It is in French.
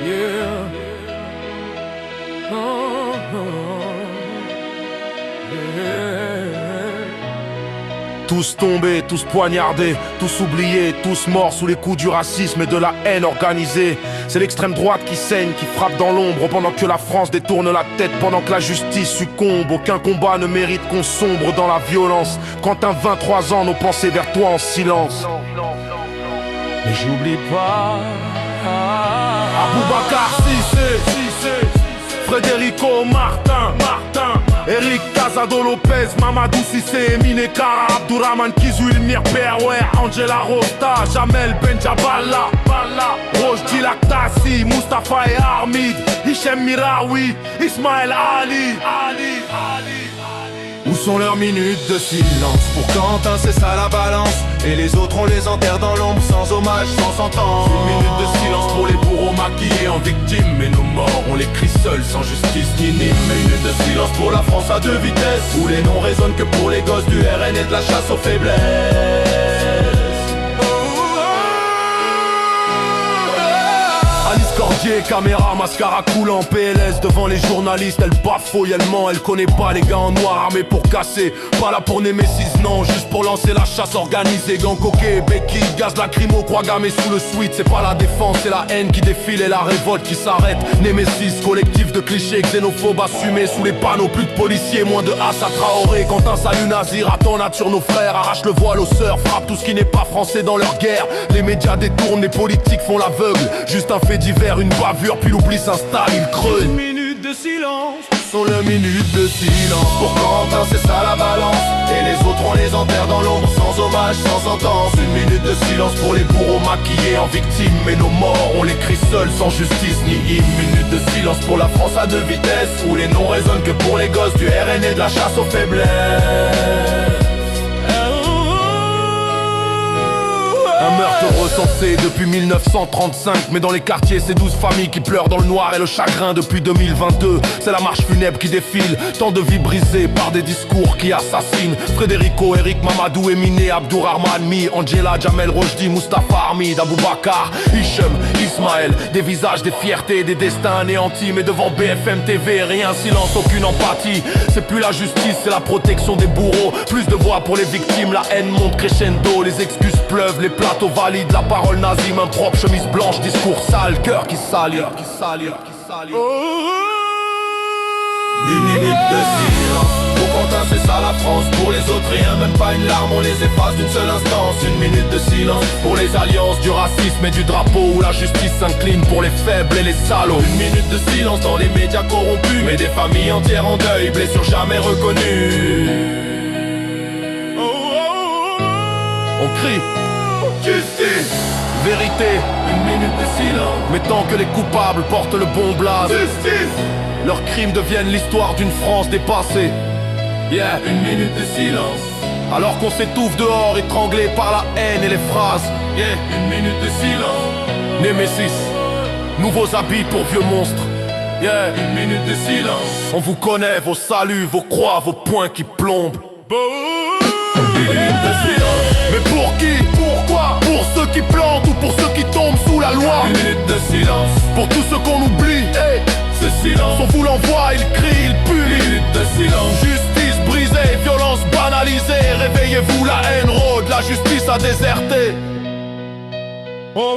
Yeah. Tous tombés, tous poignardés, tous oubliés, tous morts sous les coups du racisme et de la haine organisée. C'est l'extrême droite qui saigne, qui frappe dans l'ombre pendant que la France détourne la tête, pendant que la justice succombe. Aucun combat ne mérite qu'on sombre dans la violence. Quentin, 23 ans, nos pensées vers toi en silence. Mais j'oublie pas Aboubacar Cissé, Frédérico Martin, Eric Casado Lopez, Mamadou Cissé, Emine Kara, Abdourahmane Kizou, Ilmir Berwer, Angela Rosta, Jamel Benjaballa, Rojdi Laktasi, Mustafa et Armid, Hichem Miraoui, Ismaël Ali. Où sont leurs minutes de silence? Pour Quentin c'est ça la balance. Et les autres on les enterre dans l'ombre, sans hommage, sans sentence. Une minute de silence pour les bourreaux maquillés en victimes. Et nos morts, on les crie seuls, sans justice ni hymne. Une minute de silence pour la France à deux vitesses, où les noms résonnent que pour les gosses du RN et de la chasse aux faiblesses. Alice Cordier, caméra, mascara coulant, PLS devant les journalistes. Elle bafouille, elle ment, elle connaît pas les gars en noir armés pour casser. Pas là pour Némésis, non, juste pour lancer la chasse organisée. Gants coquets, béquilles, gaz lacrymo, croix gammée sous le sweat. C'est pas la défense, c'est la haine qui défile et la révolte qui s'arrête. Némésis, collectif de clichés, xénophobes assumés sous les panneaux. Plus de policiers, moins de Assa Traoré. Quentin salut Nazir, attends nature nos frères. Arrache le voile aux sœurs, frappe tout ce qui n'est pas français dans leur guerre. Les médias détournent, les politiques font l'aveugle. Juste un fait divers, une bavure, puis l'oubli s'installe, il creuse. Une minute de silence, sont les minutes de silence. Pour Quentin c'est ça la balance. Et les autres on les enterre dans l'ombre, sans hommage, sans sentence. Une minute de silence pour les bourreaux maquillés en victimes. Et nos morts, on les crie seuls, sans justice ni hymne. Minute de silence pour la France à deux vitesses, où les noms résonnent que pour les gosses du RN et de la chasse aux faiblesses. Un meurtre recensé depuis 1935. Mais dans les quartiers c'est 12 familles qui pleurent dans le noir et le chagrin depuis 2022. C'est la marche funèbre qui défile, tant de vies brisées par des discours qui assassinent. Frédérico, Eric, Mamadou, Emine, Abdourahmane, Mi, Angela, Jamel, Rojdi, Mustafa, Armid, Aboubacar, Hichem, Ismaël. Des visages, des fiertés, des destins anéantis. Mais devant BFM TV, rien, silence, aucune empathie. C'est plus la justice, c'est la protection des bourreaux. Plus de voix pour les victimes, la haine monte crescendo. Les excuses pleuvent, les plateaux valides, la parole nazie, main propre, chemise blanche, discours sale, cœur qui salit. Une minute de silence, pour Quentin c'est ça la France. Pour les autres rien, même pas une larme, on les efface d'une seule instance. Une minute de silence Pour les alliances du racisme et du drapeau, où la justice s'incline pour les faibles et les salauds. Une minute de silence dans les médias corrompus, mais des familles entières en deuil, blessures jamais reconnues. On crie Justice, vérité, une minute de silence. mais tant que les coupables portent le bon blaze, Justice, leurs crimes deviennent l'histoire d'une France dépassée. Yeah. une minute de silence. Alors qu'on s'étouffe dehors, étranglé par la haine et les phrases. Yeah, une minute de silence. Némésis, nouveaux habits pour vieux monstres. Yeah. Une minute de silence. On vous connaît, vos saluts, vos croix, vos poings qui plombent. Une minute de silence. Mais pour qui? Pourquoi? Pour ceux qui plantent ou pour ceux qui tombent sous la loi? Une minute de silence. Pour tous ceux qu'on oublie, hey. Ce silence, On vous l'envoie, il crie, il une punit. minute de silence. Justice brisée, violence banalisée. Réveillez-vous, la haine rôde, la justice a déserté. Oh.